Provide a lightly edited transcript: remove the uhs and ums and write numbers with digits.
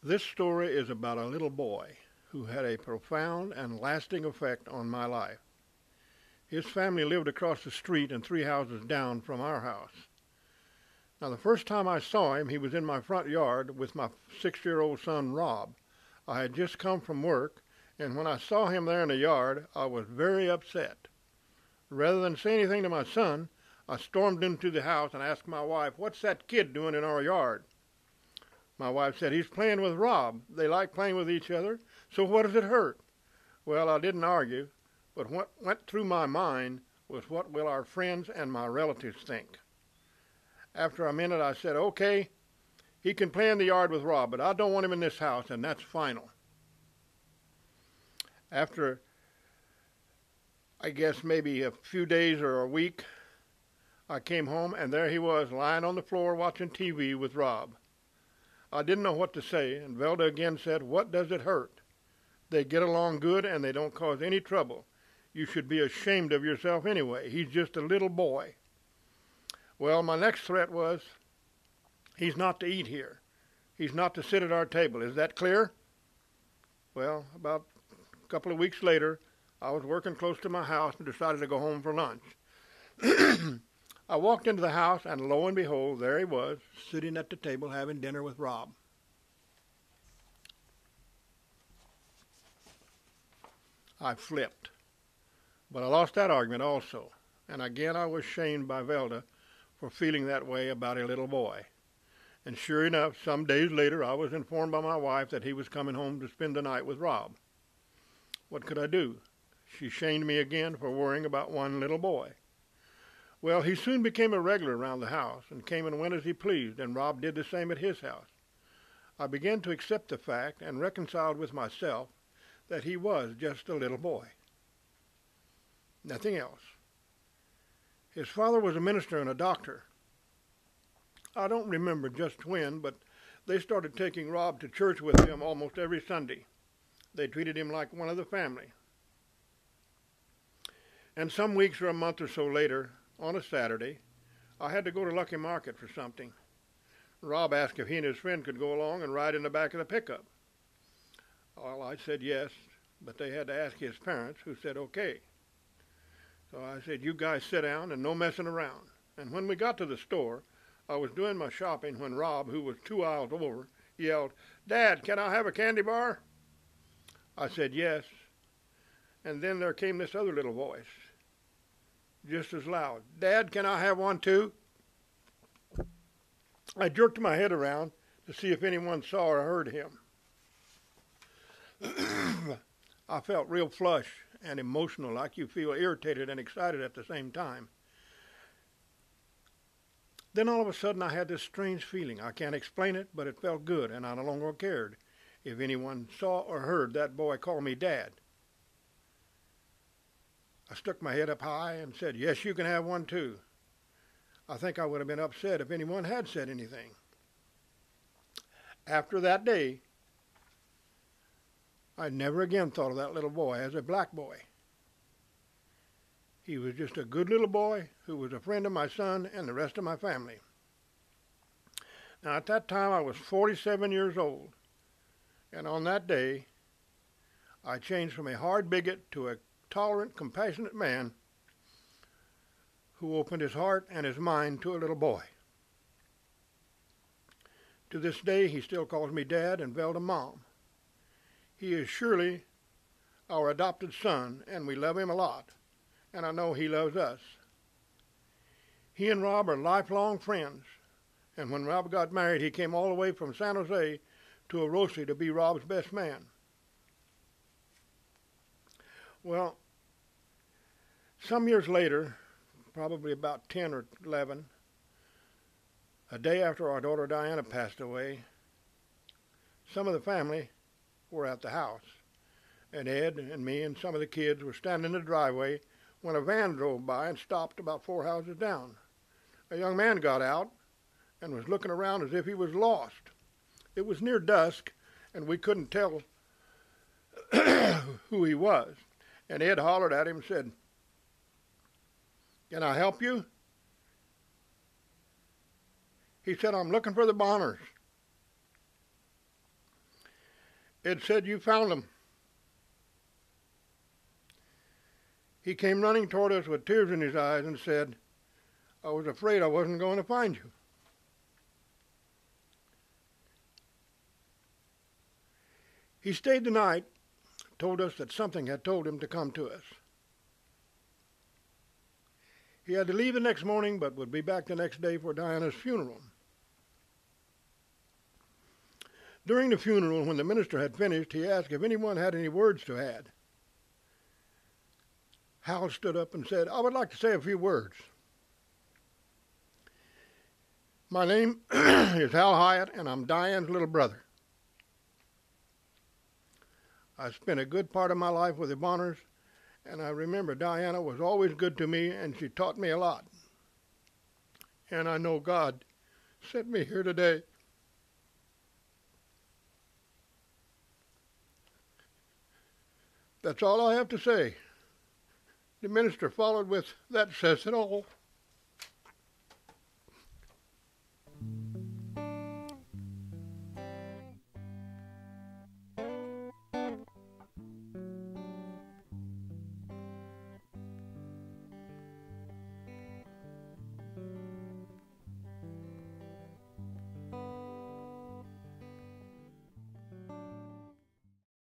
This story is about a little boy who had a profound and lasting effect on my life. His family lived across the street and 3 houses down from our house. Now, the first time I saw him, he was in my front yard with my 6-year-old son, Rob. I had just come from work, and when I saw him there in the yard, I was very upset. Rather than say anything to my son, I stormed into the house and asked my wife, "What's that kid doing in our yard?" My wife said, "He's playing with Rob. They like playing with each other, so what does it hurt?" Well, I didn't argue, but what went through my mind was, what will our friends and my relatives think? After a minute, I said, "Okay, he can play in the yard with Rob, but I don't want him in this house, and that's final." After, I guess, maybe a few days or a week, I came home, and there he was, lying on the floor watching TV with Rob. I didn't know what to say, and Velda again said, "What does it hurt? They get along good, and they don't cause any trouble. You should be ashamed of yourself anyway. He's just a little boy." Well, my next threat was, "He's not to eat here. He's not to sit at our table. Is that clear?" Well, about a couple of weeks later, I was working close to my house and decided to go home for lunch. I walked into the house, and lo and behold, there he was, sitting at the table having dinner with Rob. I flipped. But I lost that argument also. And again I was shamed by Velda for feeling that way about a little boy. And sure enough, some days later, I was informed by my wife that he was coming home to spend the night with Rob. What could I do? She shamed me again for worrying about one little boy. Well, he soon became a regular around the house and came and went as he pleased, and Rob did the same at his house. I began to accept the fact and reconciled with myself that he was just a little boy. Nothing else. His father was a minister and a doctor. I don't remember just when, but they started taking Rob to church with them almost every Sunday. They treated him like one of the family. And some weeks or a month or so later, on a Saturday, I had to go to Lucky Market for something. Rob asked if he and his friend could go along and ride in the back of the pickup. Well, I said yes, but they had to ask his parents, who said okay. So I said, "You guys sit down and no messing around." And when we got to the store, I was doing my shopping when Rob, who was 2 aisles over, yelled, "Dad, can I have a candy bar?" I said yes. And then there came this other little voice, just as loud, "Dad, can I have one too?" I jerked my head around to see if anyone saw or heard him. I felt real flush and emotional, like you feel irritated and excited at the same time. Then all of a sudden I had this strange feeling. I can't explain it, but it felt good, and I no longer cared if anyone saw or heard that boy call me Dad. I stuck my head up high and said, "Yes, you can have one too." I think I would have been upset if anyone had said anything. After that day, I never again thought of that little boy as a black boy. He was just a good little boy who was a friend of my son and the rest of my family. Now, at that time, I was 47 years old, and on that day, I changed from a hard bigot to a tolerant, compassionate man who opened his heart and his mind to a little boy. To this day, he still calls me Dad and Velda Mom. He is surely our adopted son, and we love him a lot, and I know he loves us. He and Rob are lifelong friends, and when Rob got married, he came all the way from San Jose to Orosi to be Rob's best man. Well, some years later, probably about 10 or 11, a day after our daughter Diana passed away, some of the family were at the house, and Ed and me and some of the kids were standing in the driveway when a van drove by and stopped about 4 houses down. A young man got out and was looking around as if he was lost. It was near dusk, and we couldn't tell who he was. And Ed hollered at him and said, "Can I help you?" He said, "I'm looking for the Bonners." It said you found them. He came running toward us with tears in his eyes and said, I was afraid I wasn't going to find you. He stayed the night, told us that something had told him to come to us. He had to leave the next morning, but would be back the next day for Diana's funeral. During the funeral, when the minister had finished, he asked if anyone had any words to add. Hal stood up and said, I would like to say a few words. My name is Hal Hyatt, and I'm Diane's little brother. I spent a good part of my life with the Bonners, and I remember Diana was always good to me, and she taught me a lot. And I know God sent me here today. That's all I have to say. The minister followed with, that says it all.